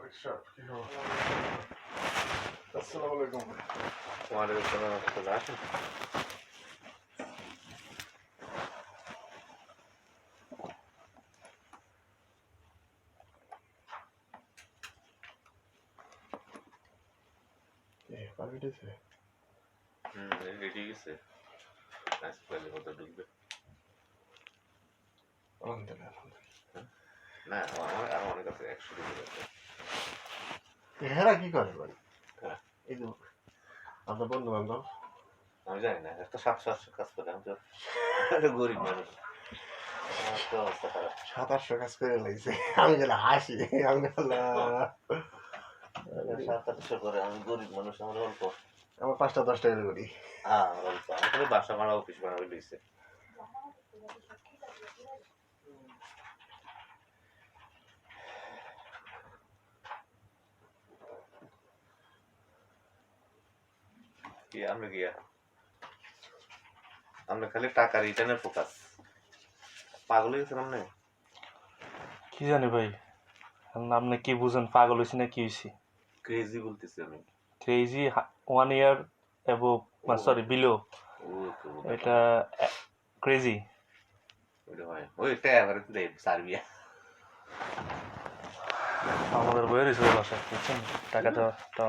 আসসালামু আলাইকুম। ওয়ালাইকুম আসসালাম রাহমাতুল্লাহ। আসুন। পারমিট আছে? রেডি গেছে। আজকালের মতো ঢুকবে। আলহামদুলিল্লাহ। না আমার আরো অনেক আছে 100 ঢুকে যাচ্ছে। এরা কি করে ভাই? হ্যাঁ। এই যে আপনার বন্ধু বান্ধব আমি জানি না একটা 700 কাজ করে আমি তো একটা গরিব মানুষ। আমার তো অবস্থা খারাপ। 700 কাজ করে লাগছে। আমি যেন হাসি আমি আল্লাহ। 700 করে আমি গরিব মানুষ আমার অল্প। আমার 5টা 10 টাকা করি। হ্যাঁ আমার অল্প। আমার খালি বাসা ভাড়া অফিস ভাড়া লইছে। কি আমরা গিয়া আমরা খালি টাকা রিটার্নের ফোকাস পাগল হয়ে গেছিলাম না কি জানি ভাই আপনি কি বুঝেন পাগল হয়েছি না কি হয়েছি ক্রেজি বলতেছি আমি ক্রেজি 1 ইয়ার অ্যাবভ সরি বিলো ও তো এটা ক্রেজি ওইটা হয় ওইটা এবারে তো সার্বিয়া আমাদের বইয়ের হিসেবে বাসা বুঝছেন টাকাটা